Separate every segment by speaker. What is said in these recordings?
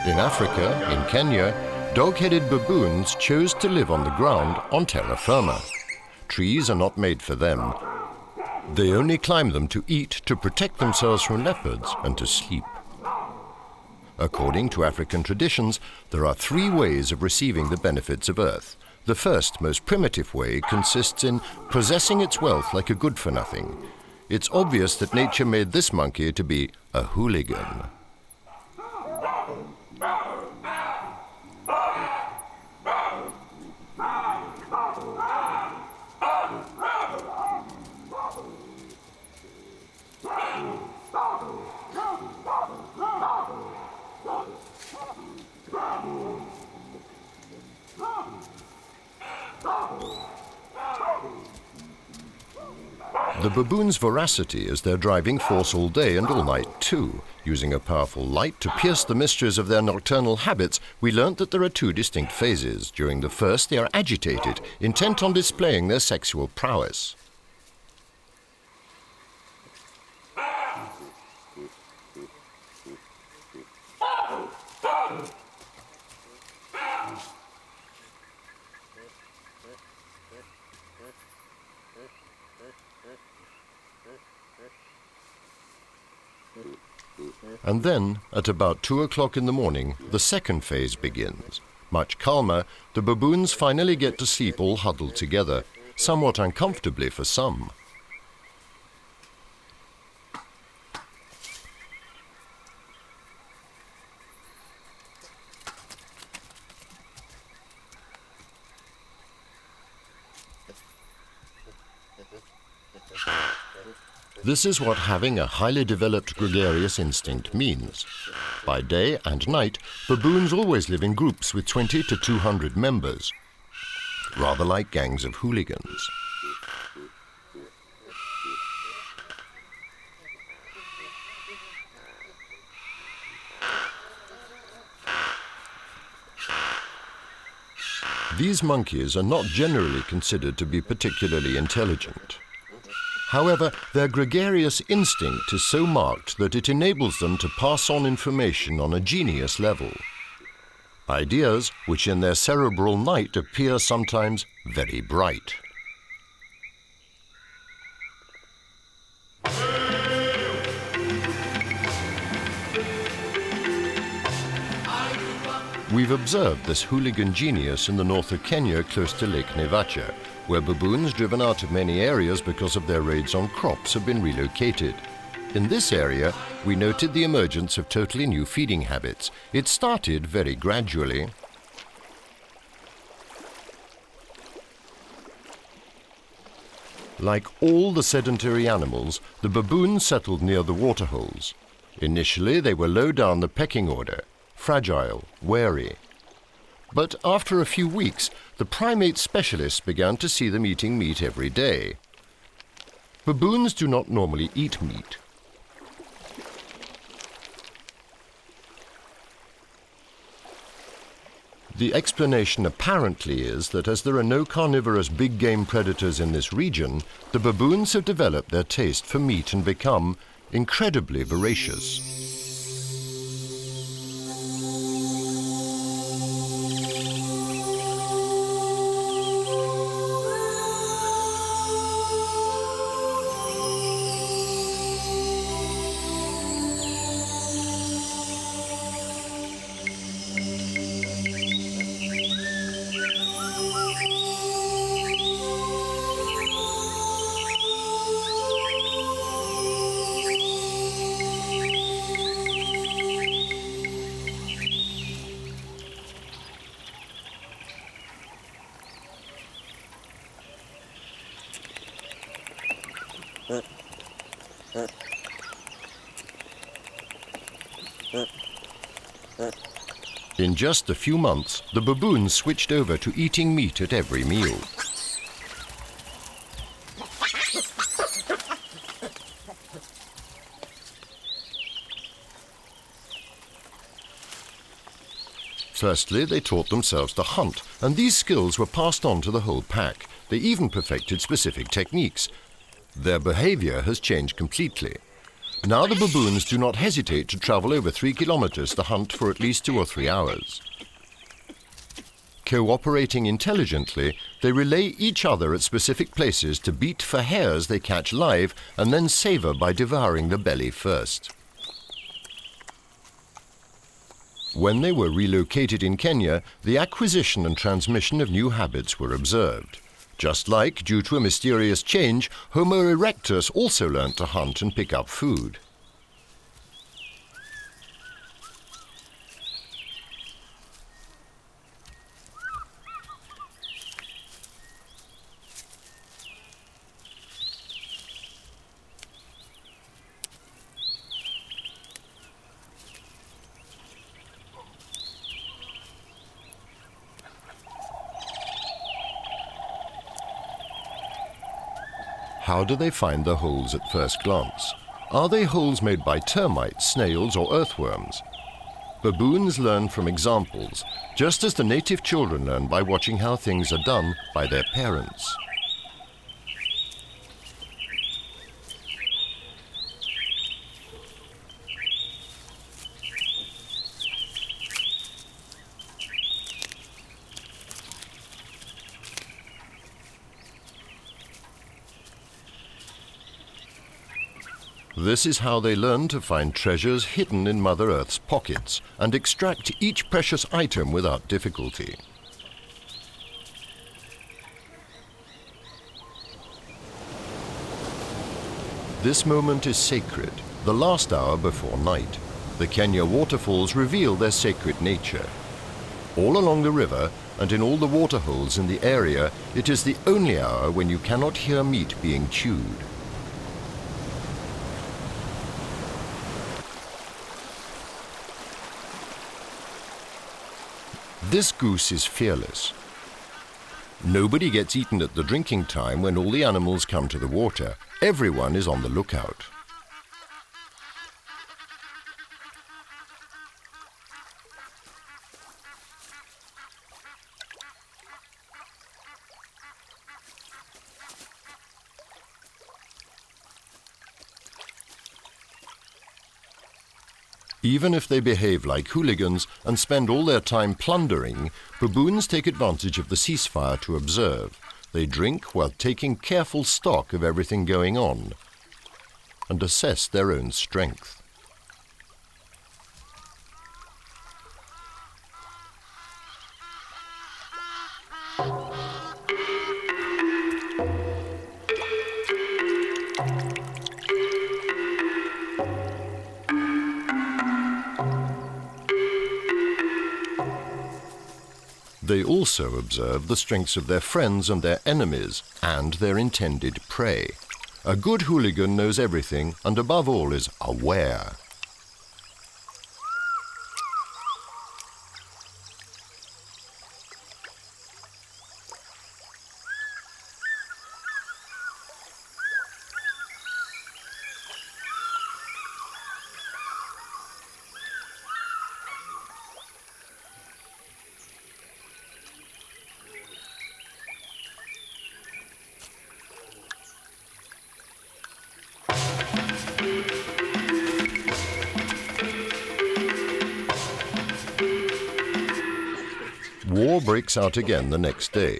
Speaker 1: In Africa, in Kenya, dog-headed baboons chose to live on the ground on terra firma. Trees are not made for them. They only climb them to eat, to protect themselves from leopards, and to sleep. According to African traditions, there are 3 ways of receiving the benefits of Earth. The first, most primitive way consists in possessing its wealth like a good-for-nothing. It's obvious that nature made this monkey to be a hooligan. The baboon's voracity is their driving force all day and all night too. Using a powerful light to pierce the mysteries of their nocturnal habits, we learnt that there are 2 distinct phases. During the first, they are agitated, intent on displaying their sexual prowess. And then, at about 2 o'clock in the morning, the second phase begins. Much calmer, the baboons finally get to sleep all huddled together, somewhat uncomfortably for some. This is what having a highly developed gregarious instinct means. By day and night, baboons always live in groups with 20 to 200 members, rather like gangs of hooligans. These monkeys are not generally considered to be particularly intelligent. However, their gregarious instinct is so marked that it enables them to pass on information on a genius level. Ideas which in their cerebral night appear sometimes very bright. We've observed this hooligan genius in the north of Kenya close to Lake Nevacha, where baboons driven out of many areas because of their raids on crops have been relocated. In this area, we noted the emergence of totally new feeding habits. It started very gradually. Like all the sedentary animals, the baboons settled near the waterholes. Initially, they were low down the pecking order, fragile, wary. But after a few weeks, the primate specialists began to see them eating meat every day. Baboons do not normally eat meat. The explanation apparently is that as there are no carnivorous big game predators in this region, the baboons have developed their taste for meat and become incredibly voracious. In just a few months, the baboons switched over to eating meat at every meal. Firstly, they taught themselves to hunt, and these skills were passed on to the whole pack. They even perfected specific techniques. Their behavior has changed completely. Now the baboons do not hesitate to travel over 3 kilometers to hunt for at least 2 or 3 hours. Cooperating intelligently, they relay each other at specific places to beat for hares they catch live and then savor by devouring the belly first. When they were relocated in Kenya, the acquisition and transmission of new habits were observed. Just like, due to a mysterious change, Homo erectus also learnt to hunt and pick up food. How do they find the holes at first glance? Are they holes made by termites, snails, or earthworms? Baboons learn from examples, just as the native children learn by watching how things are done by their parents. This is how they learn to find treasures hidden in Mother Earth's pockets and extract each precious item without difficulty. This moment is sacred, the last hour before night. The Kenya waterfalls reveal their sacred nature. All along the river and in all the waterholes in the area, it is the only hour when you cannot hear meat being chewed. This goose is fearless. Nobody gets eaten at the drinking time when all the animals come to the water. Everyone is on the lookout. Even if they behave like hooligans and spend all their time plundering, baboons take advantage of the ceasefire to observe. They drink while taking careful stock of everything going on and assess their own strength. They also observe the strengths of their friends and their enemies, and their intended prey. A good hooligan knows everything, and above all is aware. War breaks out again the next day.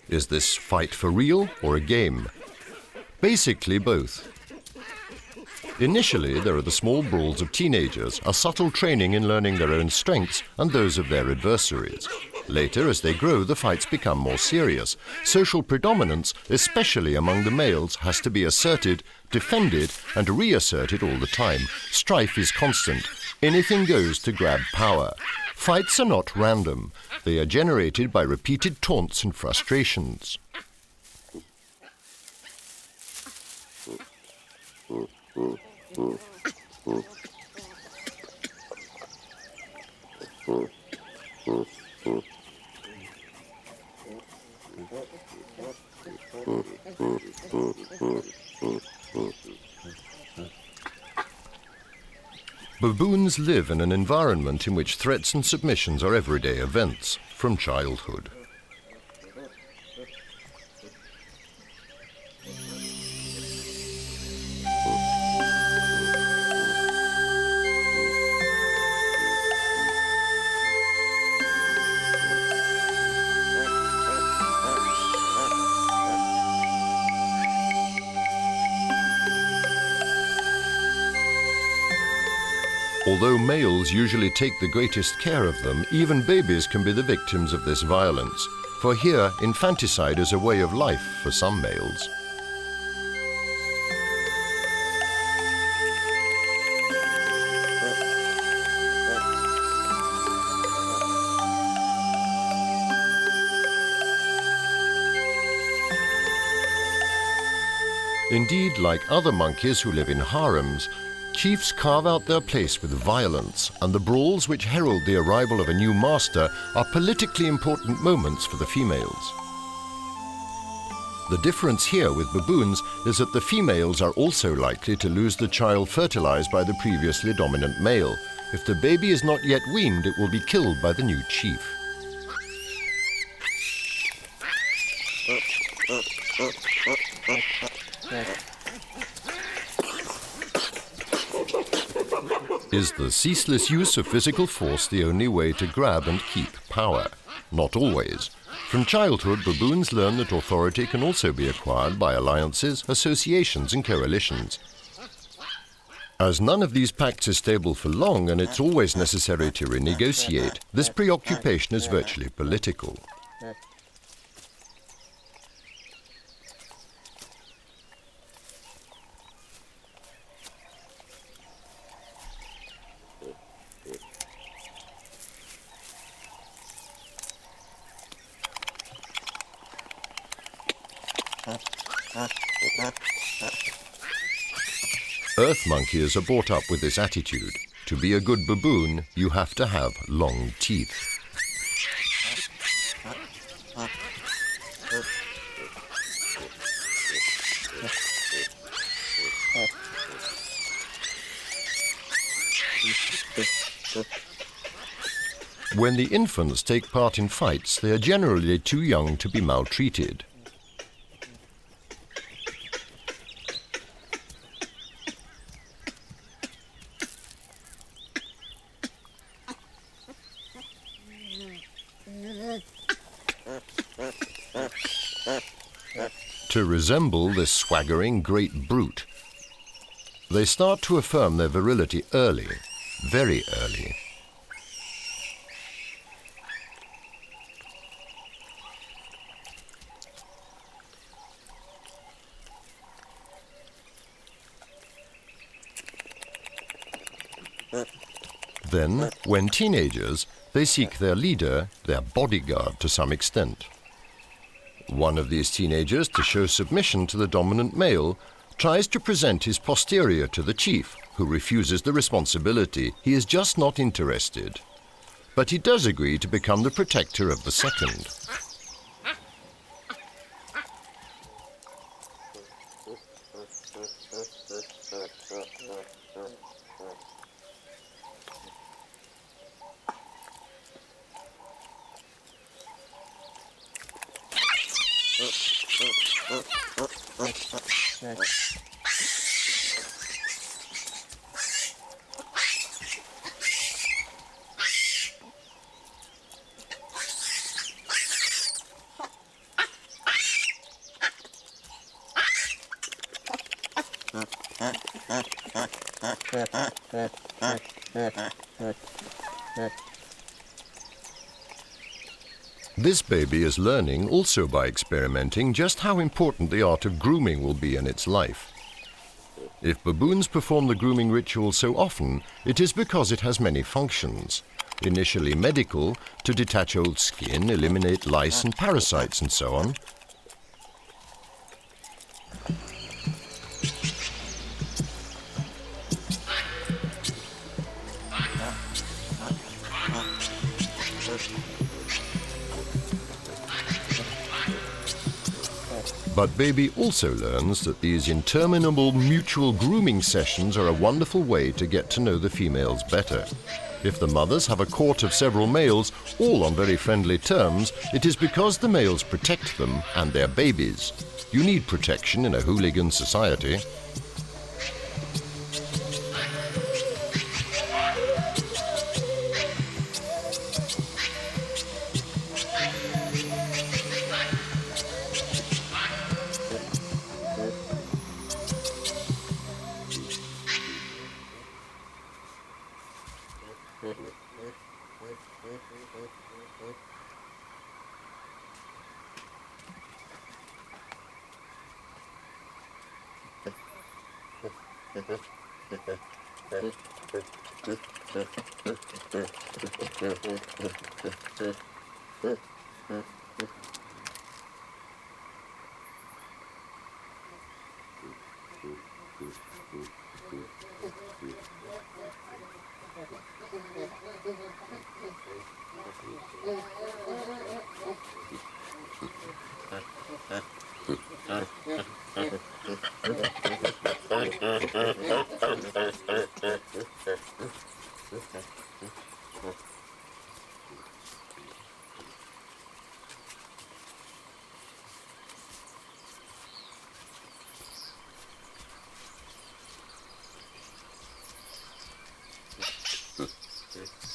Speaker 1: Is this fight for real or a game? Basically both. Initially, there are the small brawls of teenagers, a subtle training in learning their own strengths and those of their adversaries. Later, as they grow, the fights become more serious. Social predominance, especially among the males, has to be asserted, defended, and reasserted all the time. Strife is constant. Anything goes to grab power. Fights are not random. They are generated by repeated taunts and frustrations. Baboons live in an environment in which threats and submissions are everyday events from childhood. Although males usually take the greatest care of them, even babies can be the victims of this violence. For here, infanticide is a way of life for some males. Indeed, like other monkeys who live in harems, chiefs carve out their place with violence, and the brawls which herald the arrival of a new master are politically important moments for the females. The difference here with baboons is that the females are also likely to lose the child fertilized by the previously dominant male. If the baby is not yet weaned, it will be killed by the new chief. Is the ceaseless use of physical force the only way to grab and keep power? Not always. From childhood, baboons learn that authority can also be acquired by alliances, associations, and coalitions. As none of these pacts is stable for long and it's always necessary to renegotiate, this preoccupation is virtually political. Earth monkeys are brought up with this attitude. To be a good baboon, you have to have long teeth. When the infants take part in fights, they are generally too young to be maltreated. To resemble this swaggering great brute, they start to affirm their virility early, very early. Then, when teenagers, they seek their leader, their bodyguard to some extent. One of these teenagers, to show submission to the dominant male, tries to present his posterior to the chief, who refuses the responsibility. He is just not interested. But he does agree to become the protector of the second. This baby is learning, also by experimenting, just how important the art of grooming will be in its life. If baboons perform the grooming ritual so often, it is because it has many functions. Initially medical, to detach old skin, eliminate lice and parasites and so on. But baby also learns that these interminable mutual grooming sessions are a wonderful way to get to know the females better. If the mothers have a court of several males, all on very friendly terms, it is because the males protect them and their babies. You need protection in a hooligan society.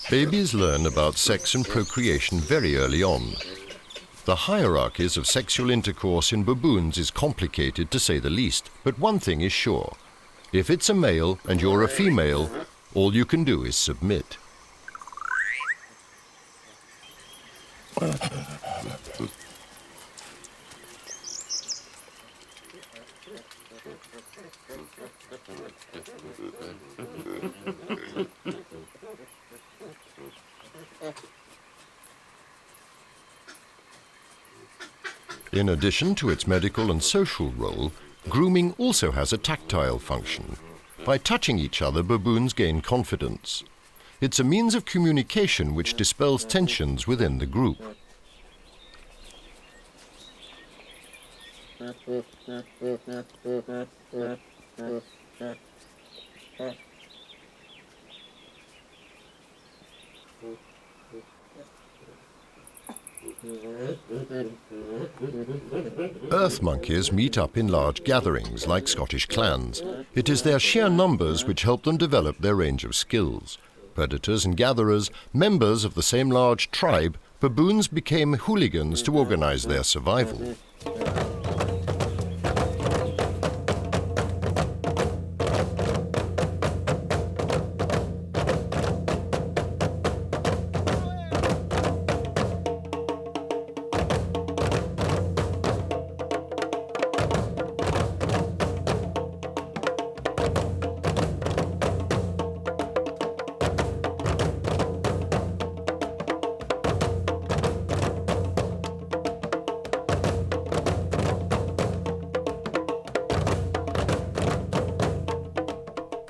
Speaker 1: Babies learn about sex and procreation very early on. The hierarchies of sexual intercourse in baboons is complicated, to say the least, but one thing is sure. If it's a male and you're a female, all you can do is submit. In addition to its medical and social role, grooming also has a tactile function. By touching each other, baboons gain confidence. It's a means of communication which dispels tensions within the group. Earth monkeys meet up in large gatherings like Scottish clans. It is their sheer numbers which help them develop their range of skills. Predators and gatherers, members of the same large tribe, baboons became hooligans to organize their survival.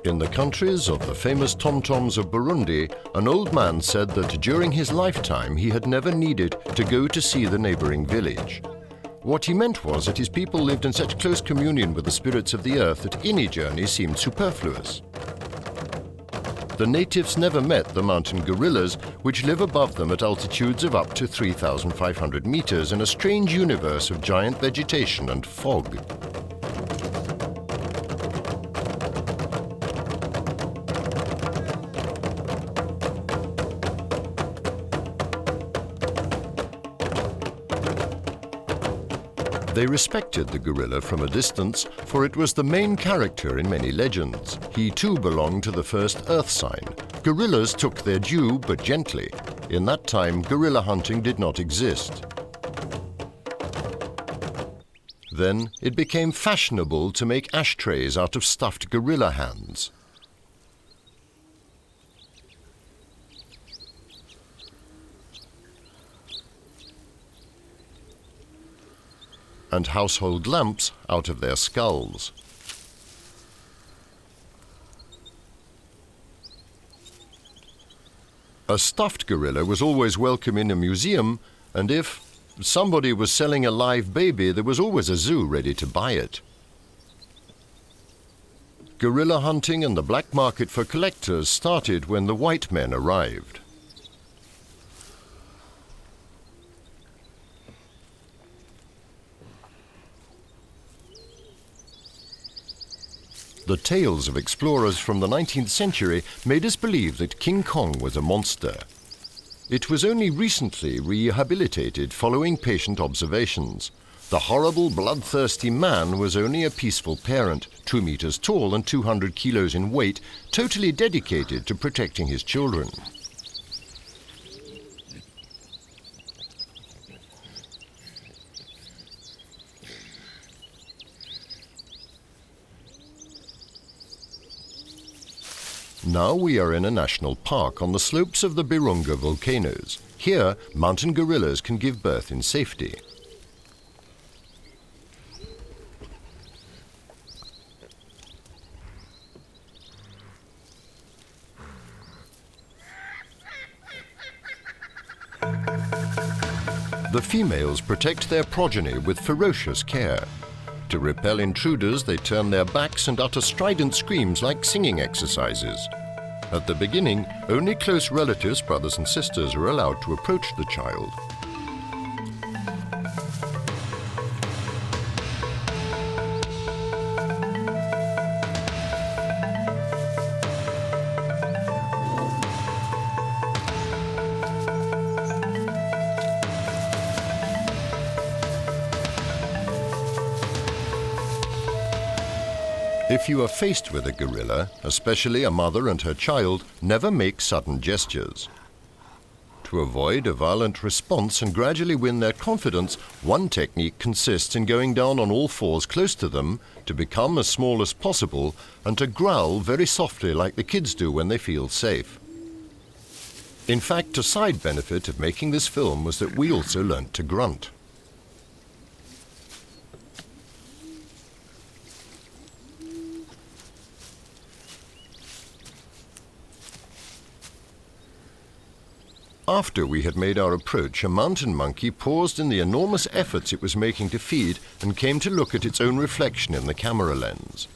Speaker 1: In the countries of the famous tom-toms of Burundi, an old man said that during his lifetime he had never needed to go to see the neighboring village. What he meant was that his people lived in such close communion with the spirits of the earth that any journey seemed superfluous. The natives never met the mountain gorillas, which live above them at altitudes of up to 3,500 meters in a strange universe of giant vegetation and fog. They respected the gorilla from a distance, for it was the main character in many legends. He too belonged to the first earth sign. Gorillas took their due, but gently. In that time, gorilla hunting did not exist. Then it became fashionable to make ashtrays out of stuffed gorilla hands. And household lamps out of their skulls. A stuffed gorilla was always welcome in a museum, and if somebody was selling a live baby, there was always a zoo ready to buy it. Gorilla hunting and the black market for collectors started when the white men arrived. The tales of explorers from the 19th century made us believe that King Kong was a monster. It was only recently rehabilitated following patient observations. The horrible, bloodthirsty man was only a peaceful parent, 2 meters tall and 200 kilos in weight, totally dedicated to protecting his children. Now we are in a national park on the slopes of the Virunga volcanoes. Here, mountain gorillas can give birth in safety. The females protect their progeny with ferocious care. To repel intruders, they turn their backs and utter strident screams like singing exercises. At the beginning, only close relatives, brothers and sisters, are allowed to approach the child. If you are faced with a gorilla, especially a mother and her child, never make sudden gestures. To avoid a violent response and gradually win their confidence, one technique consists in going down on all fours close to them, to become as small as possible, and to growl very softly like the kids do when they feel safe. In fact, a side benefit of making this film was that we also learnt to grunt. After we had made our approach, a mountain monkey paused in the enormous efforts it was making to feed and came to look at its own reflection in the camera lens.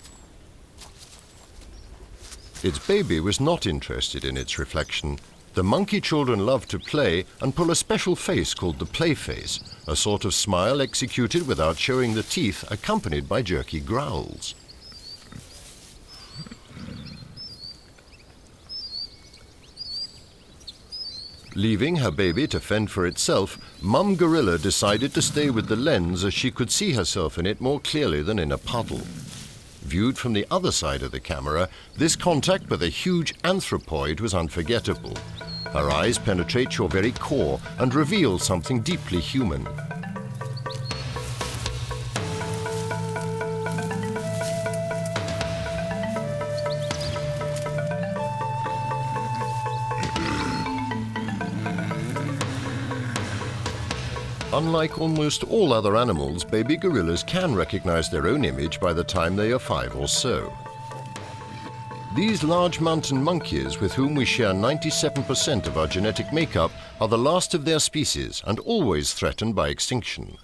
Speaker 1: Its baby was not interested in its reflection. The monkey children love to play and pull a special face called the play face, a sort of smile executed without showing the teeth, accompanied by jerky growls. Leaving her baby to fend for itself, Mum Gorilla decided to stay with the lens as she could see herself in it more clearly than in a puddle. Viewed from the other side of the camera, this contact with a huge anthropoid was unforgettable. Her eyes penetrate your very core and reveal something deeply human. Unlike almost all other animals, baby gorillas can recognize their own image by the time they are 5 or so. These large mountain monkeys, with whom we share 97% of our genetic makeup, are the last of their species and always threatened by extinction.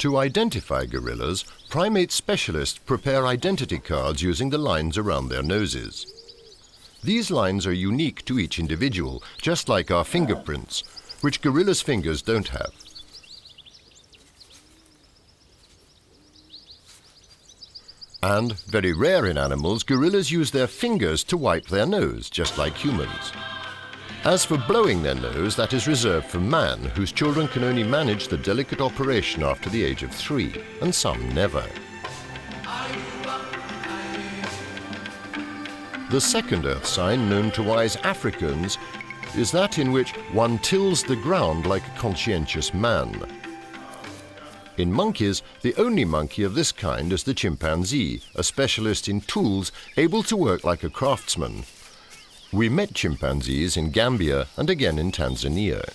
Speaker 1: To identify gorillas, primate specialists prepare identity cards using the lines around their noses. These lines are unique to each individual, just like our fingerprints, which gorillas' fingers don't have. And, very rare in animals, gorillas use their fingers to wipe their nose, just like humans. As for blowing their nose, that is reserved for man, whose children can only manage the delicate operation after the age of 3, and some never. The second earth sign, known to wise Africans, is that in which one tills the ground like a conscientious man. In monkeys, the only monkey of this kind is the chimpanzee, a specialist in tools, able to work like a craftsman. We met chimpanzees in Gambia and again in Tanzania.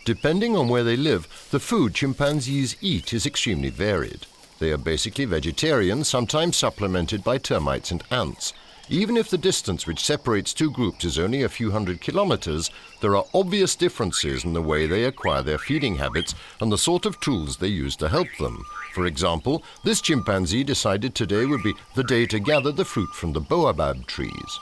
Speaker 1: Depending on where they live, the food chimpanzees eat is extremely varied. They are basically vegetarian, sometimes supplemented by termites and ants. Even if the distance which separates two groups is only a few hundred kilometers, there are obvious differences in the way they acquire their feeding habits and the sort of tools they use to help them. For example, this chimpanzee decided today would be the day to gather the fruit from the baobab trees.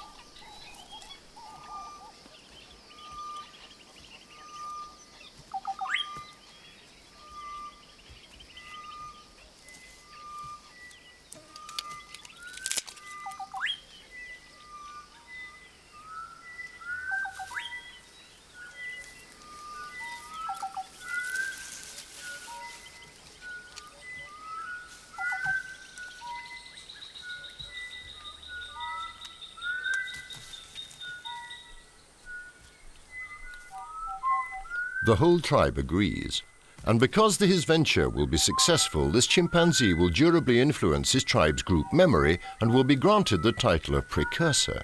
Speaker 1: The whole tribe agrees. And because his venture will be successful, this chimpanzee will durably influence his tribe's group memory and will be granted the title of precursor.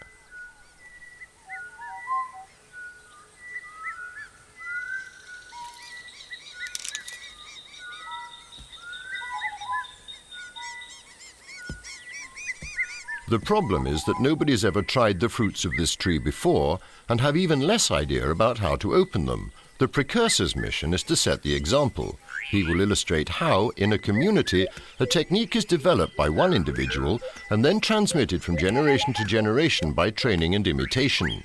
Speaker 1: The problem is that nobody's ever tried the fruits of this tree before and have even less idea about how to open them. The precursor's mission is to set the example. He will illustrate how, in a community, a technique is developed by one individual and then transmitted from generation to generation by training and imitation.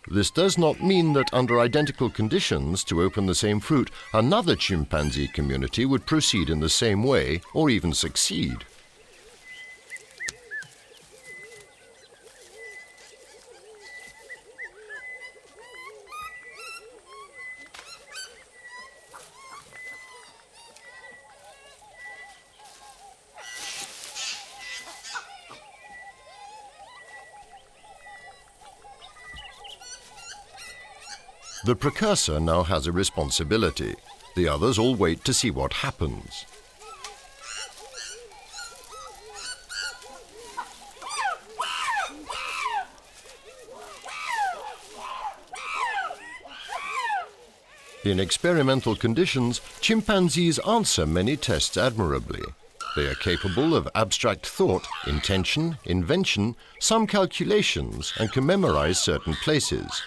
Speaker 1: This does not mean that under identical conditions to open the same fruit, another chimpanzee community would proceed in the same way or even succeed. The precursor now has a responsibility. The others all wait to see what happens. In experimental conditions, chimpanzees answer many tests admirably. They are capable of abstract thought, intention, invention, some calculations, and can memorize certain places.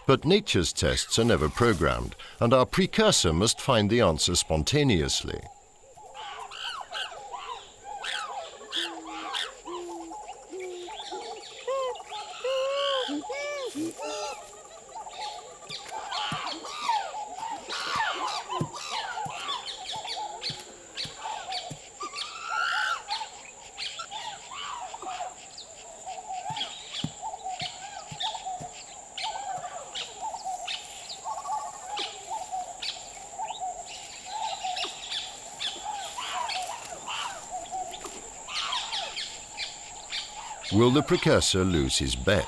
Speaker 1: But nature's tests are never programmed, and our precursor must find the answer spontaneously. Will the precursor lose his bet?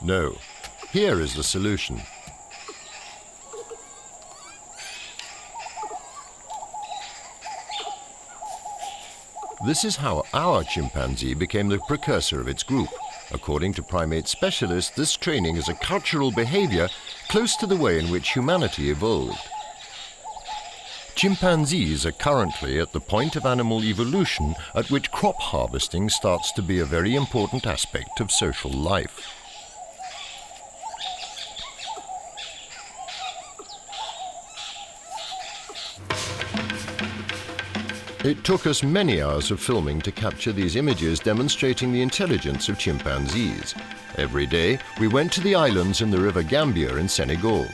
Speaker 1: No. Here is the solution. This is how our chimpanzee became the precursor of its group. According to primate specialists, this training is a cultural behavior close to the way in which humanity evolved. Chimpanzees are currently at the point of animal evolution at which crop harvesting starts to be a very important aspect of social life. It took us many hours of filming to capture these images demonstrating the intelligence of chimpanzees. Every day, we went to the islands in the river Gambia in Senegal.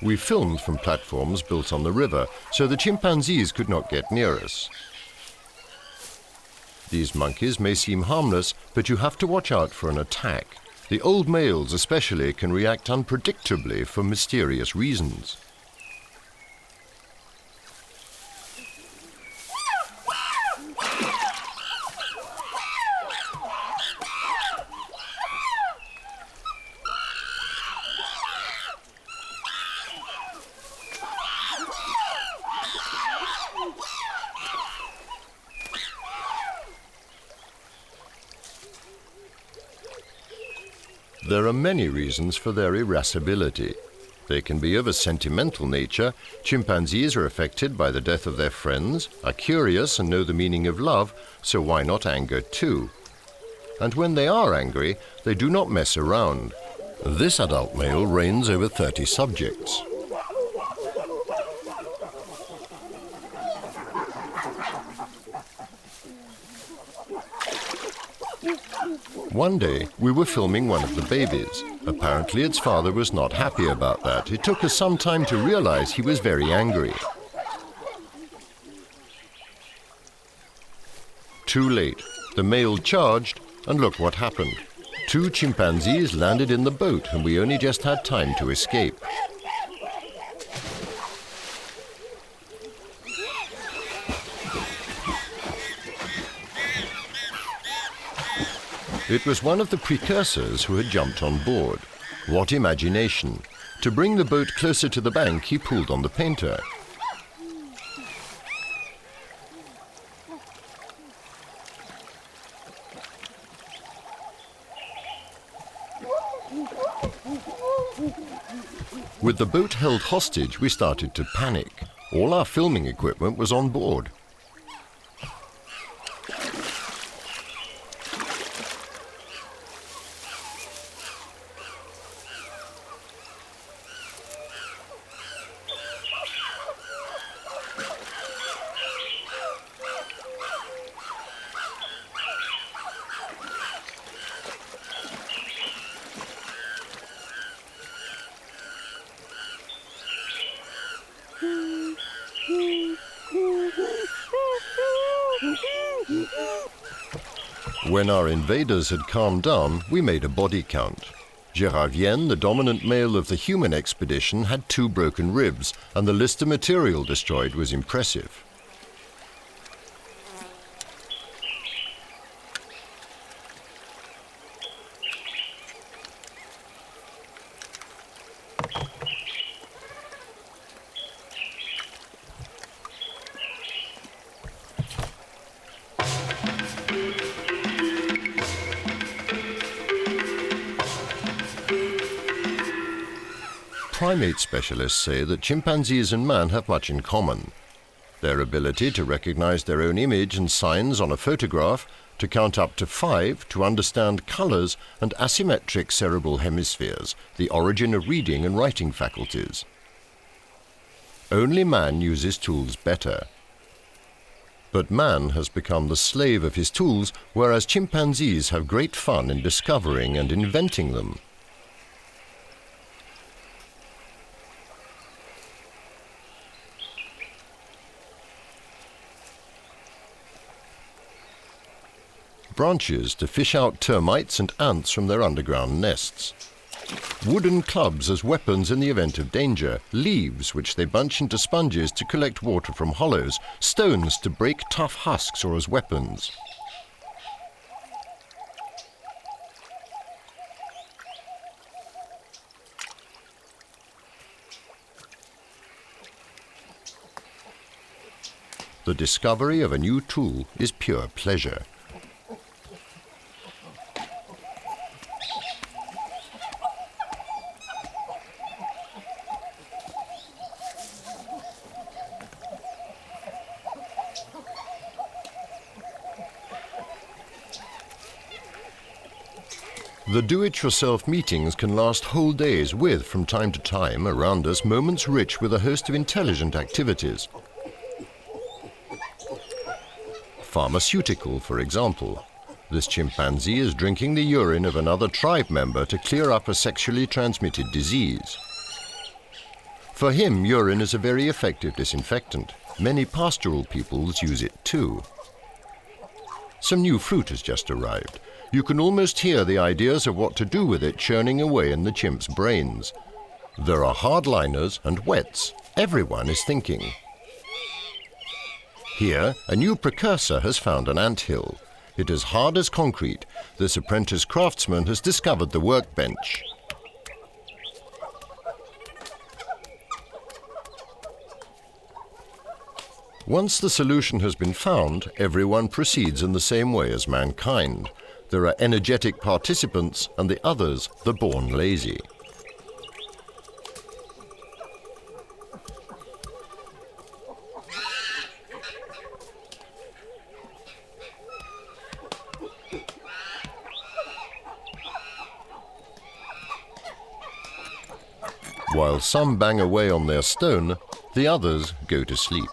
Speaker 1: We filmed from platforms built on the river, so the chimpanzees could not get near us. These monkeys may seem harmless, but you have to watch out for an attack. The old males especially can react unpredictably for mysterious reasons. There are many reasons for their irascibility. They can be of a sentimental nature. Chimpanzees are affected by the death of their friends, are curious and know the meaning of love, so why not anger too? And when they are angry, they do not mess around. This adult male reigns over 30 subjects. One day, we were filming one of the babies. Apparently, its father was not happy about that. It took us some time to realize he was very angry. Too late. The male charged, and look what happened. 2 chimpanzees landed in the boat, and we only just had time to escape. It was one of the precursors who had jumped on board. What imagination! To bring the boat closer to the bank, he pulled on the painter. With the boat held hostage, we started to panic. All our filming equipment was on board. When our invaders had calmed down, we made a body count. Gérardien, the dominant male of the human expedition, had 2 broken ribs, and the list of material destroyed was impressive. Primate specialists say that chimpanzees and man have much in common. Their ability to recognize their own image and signs on a photograph, to count up to 5, to understand colors and asymmetric cerebral hemispheres, the origin of reading and writing faculties. Only man uses tools better. But man has become the slave of his tools, whereas chimpanzees have great fun in discovering and inventing them. Branches to fish out termites and ants from their underground nests. Wooden clubs as weapons in the event of danger, leaves which they bunch into sponges to collect water from hollows, stones to break tough husks or as weapons. The discovery of a new tool is pure pleasure. The do-it-yourself meetings can last whole days with, from time to time, around us, moments rich with a host of intelligent activities. Pharmaceutical, for example. This chimpanzee is drinking the urine of another tribe member to clear up a sexually transmitted disease. For him, urine is a very effective disinfectant. Many pastoral peoples use it too. Some new fruit has just arrived. You can almost hear the ideas of what to do with it churning away in the chimp's brains. There are hardliners and wets. Everyone is thinking. Here, a new precursor has found an anthill. It is hard as concrete. This apprentice craftsman has discovered the workbench. Once the solution has been found, everyone proceeds in the same way as mankind. There are energetic participants and the others, the born lazy. While some bang away on their stone, the others go to sleep.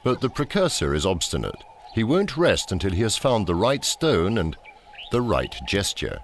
Speaker 1: But the precursor is obstinate. He won't rest until he has found the right stone and the right gesture.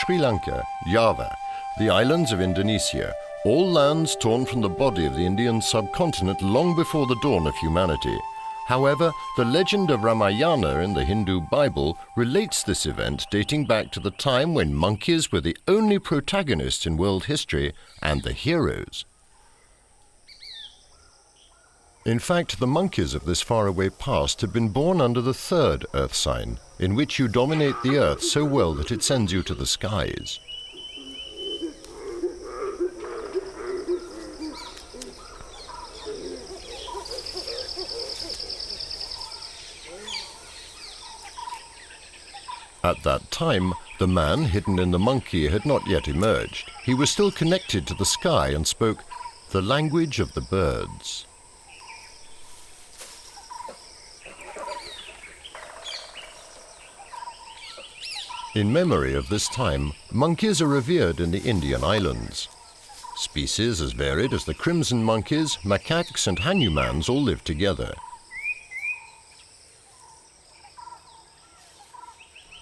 Speaker 1: Sri Lanka, Java, the islands of Indonesia, all lands torn from the body of the Indian subcontinent long before the dawn of humanity. However, the legend of Ramayana in the Hindu Bible relates this event dating back to the time when monkeys were the only protagonists in world history and the heroes. In fact, the monkeys of this faraway past had been born under the third earth sign, in which you dominate the earth so well that it sends you to the skies. At that time, the man hidden in the monkey had not yet emerged. He was still connected to the sky and spoke the language of the birds. In memory of this time, monkeys are revered in the Indian islands. Species as varied as the crimson monkeys, macaques and Hanumans all live together.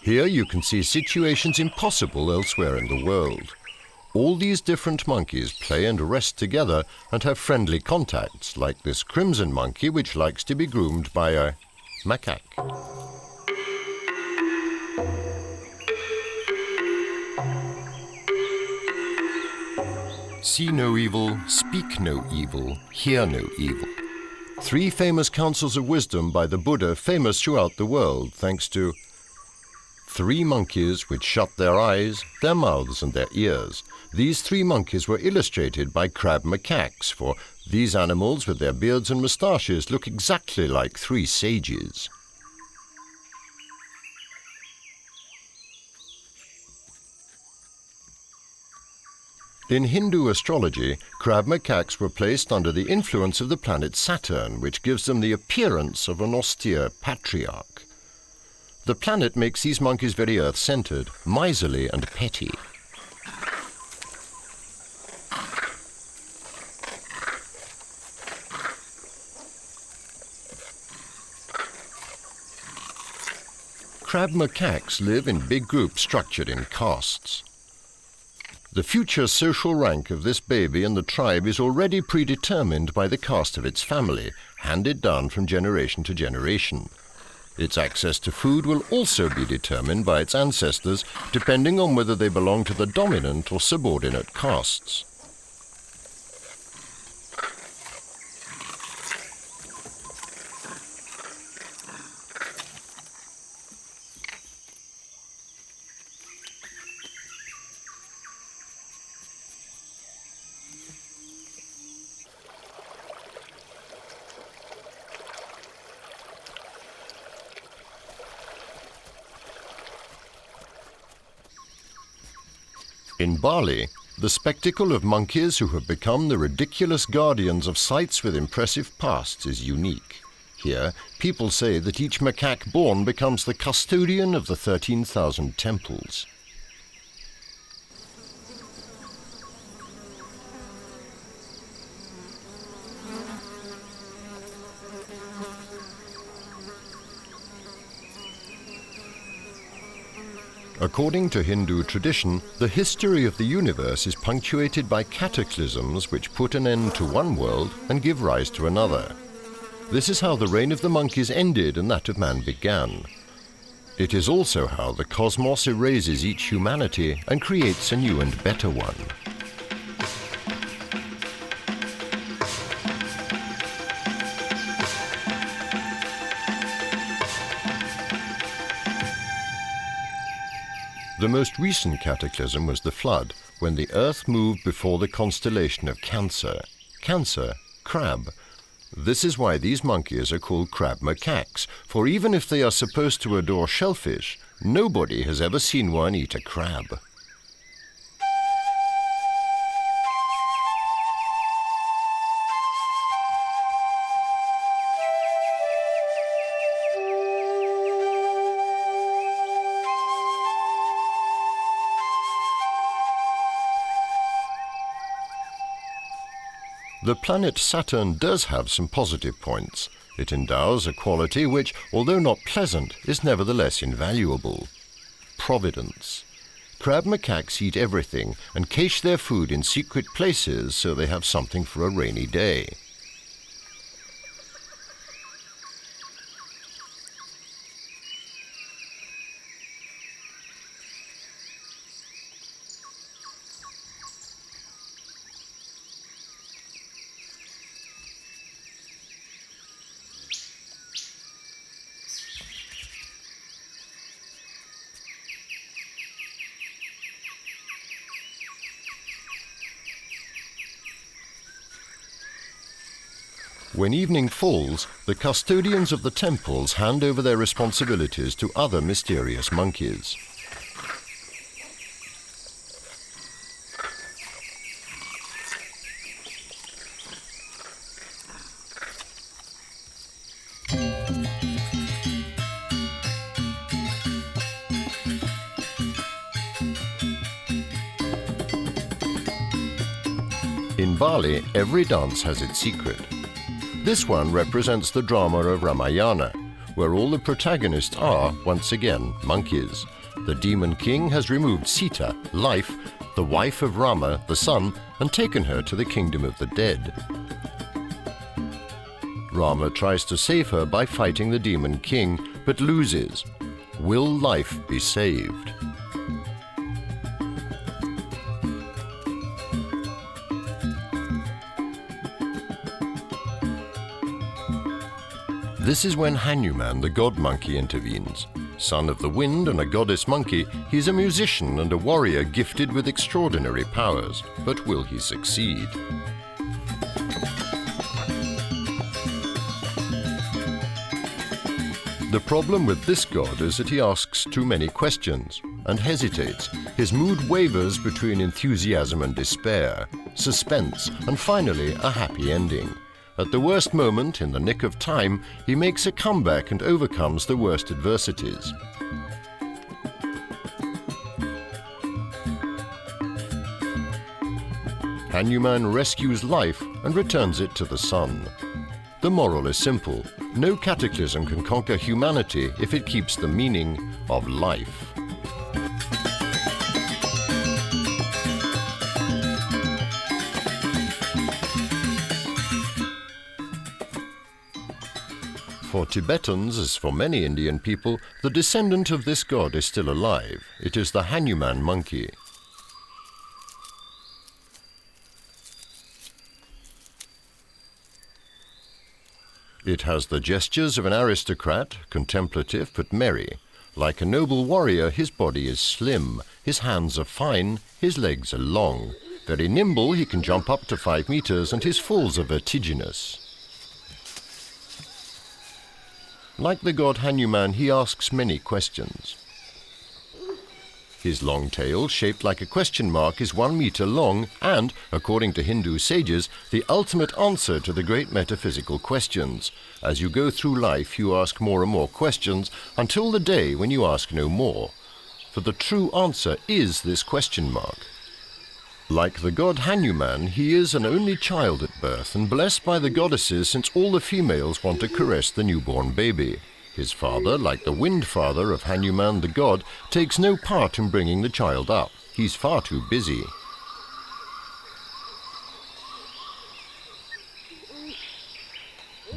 Speaker 1: Here you can see situations impossible elsewhere in the world. All these different monkeys play and rest together and have friendly contacts, like this crimson monkey which likes to be groomed by a macaque. See no evil, speak no evil, hear no evil. 3 famous counsels of wisdom by the Buddha, famous throughout the world, thanks to 3 monkeys which shut their eyes, their mouths and their ears. These 3 monkeys were illustrated by Crab Macaques, for these animals with their beards and moustaches look exactly like 3 sages. In Hindu astrology, crab macaques were placed under the influence of the planet Saturn, which gives them the appearance of an austere patriarch. The planet makes these monkeys very earth-centered, miserly and petty. Crab macaques live in big groups structured in castes. The future social rank of this baby in the tribe is already predetermined by the caste of its family, handed down from generation to generation. Its access to food will also be determined by its ancestors, depending on whether they belong to the dominant or subordinate castes. In Bali, the spectacle of monkeys who have become the ridiculous guardians of sites with impressive pasts is unique. Here, people say that each macaque born becomes the custodian of the 13,000 temples. According to Hindu tradition, the history of the universe is punctuated by cataclysms which put an end to one world and give rise to another. This is how the reign of the monkeys ended and that of man began. It is also how the cosmos erases each humanity and creates a new and better one. The most recent cataclysm was the flood, when the Earth moved before the constellation of Cancer. Cancer, crab. This is why these monkeys are called crab macaques, for even if they are supposed to adore shellfish, nobody has ever seen one eat a crab. The planet Saturn does have some positive points. It endows a quality which, although not pleasant, is nevertheless invaluable: providence. Crab macaques eat everything and cache their food in secret places so they have something for a rainy day. When evening falls, the custodians of the temples hand over their responsibilities to other mysterious monkeys. In Bali, every dance has its secret. This one represents the drama of Ramayana, where all the protagonists are, once again, monkeys. The demon king has removed Sita, life, the wife of Rama, the sun, and taken her to the kingdom of the dead. Rama tries to save her by fighting the demon king, but loses. Will life be saved? This is when Hanuman, the god monkey, intervenes. Son of the wind and a goddess monkey, he is a musician and a warrior gifted with extraordinary powers. But will he succeed? The problem with this god is that he asks too many questions and hesitates. His mood wavers between enthusiasm and despair, suspense, and finally a happy ending. At the worst moment, in the nick of time, he makes a comeback and overcomes the worst adversities. Hanuman rescues life and returns it to the sun. The moral is simple: no cataclysm can conquer humanity if it keeps the meaning of life. For Tibetans, as for many Indian people, the descendant of this god is still alive. It is the Hanuman monkey. It has the gestures of an aristocrat, contemplative but merry. Like a noble warrior, his body is slim, his hands are fine, his legs are long. Very nimble, he can jump up to 5 meters, and his falls are vertiginous. Like the god Hanuman, he asks many questions. His long tail, shaped like a question mark, is 1 meter long and, according to Hindu sages, the ultimate answer to the great metaphysical questions. As you go through life, you ask more and more questions until the day when you ask no more. For the true answer is this question mark. Like the god Hanuman, he is an only child at birth and blessed by the goddesses, since all the females want to caress the newborn baby. His father, like the wind father of Hanuman the god, takes no part in bringing the child up. He's far too busy.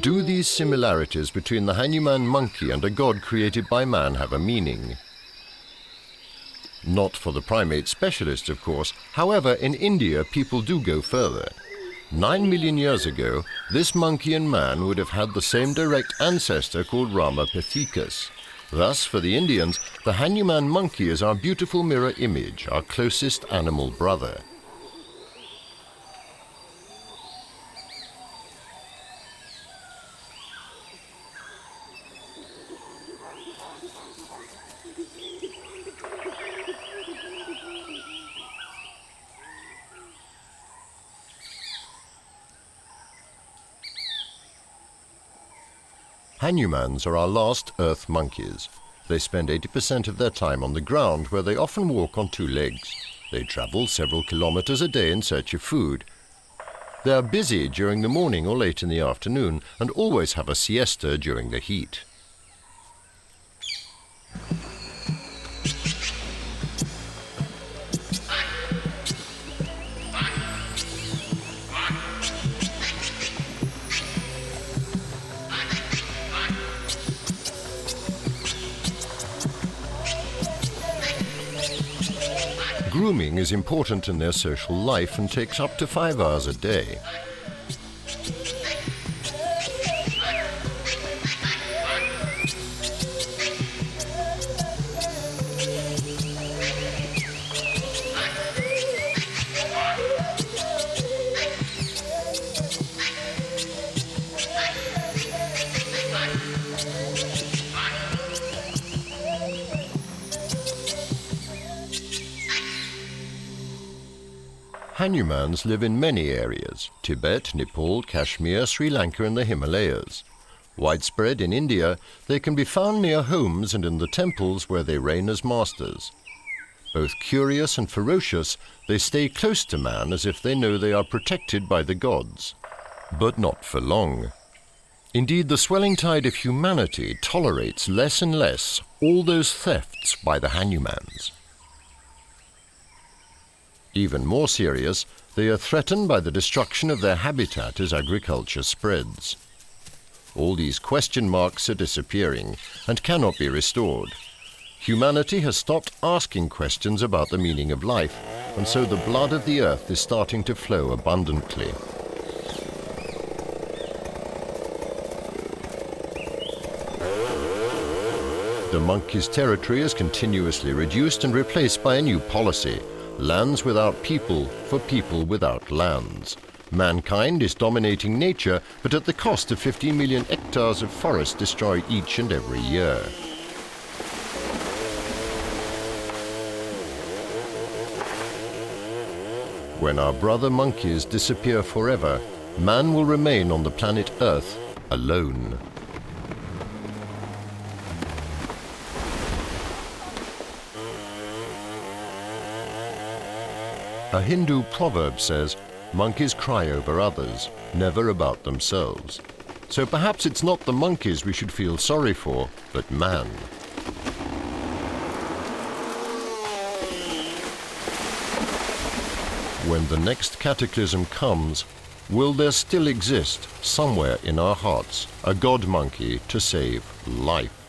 Speaker 1: Do these similarities between the Hanuman monkey and a god created by man have a meaning? Not for the primate specialist, of course. However, in India, people do go further. 9 million years ago, this monkey and man would have had the same direct ancestor called Ramapithecus. Thus, for the Indians, the Hanuman monkey is our beautiful mirror image, our closest animal brother. Hanumans are our last earth monkeys. They spend 80% of their time on the ground, where they often walk on 2 legs. They travel several kilometers a day in search of food. They are busy during the morning or late in the afternoon and always have a siesta during the heat. Grooming is important in their social life and takes up to 5 hours a day. Hanumans live in many areas: Tibet, Nepal, Kashmir, Sri Lanka and the Himalayas. Widespread in India, they can be found near homes and in the temples where they reign as masters. Both curious and ferocious, they stay close to man as if they know they are protected by the gods. But not for long. Indeed, the swelling tide of humanity tolerates less and less all those thefts by the Hanumans. Even more serious, they are threatened by the destruction of their habitat as agriculture spreads. All these question marks are disappearing and cannot be restored. Humanity has stopped asking questions about the meaning of life, and so the blood of the earth is starting to flow abundantly. The monkey's territory is continuously reduced and replaced by a new policy: lands without people for people without lands. Mankind is dominating nature, but at the cost of 15 million hectares of forest destroyed each and every year. When our brother monkeys disappear forever, man will remain on the planet Earth alone. A Hindu proverb says, "Monkeys cry over others, never about themselves." So perhaps it's not the monkeys we should feel sorry for, but man. When the next cataclysm comes, will there still exist, somewhere in our hearts, a god monkey to save life?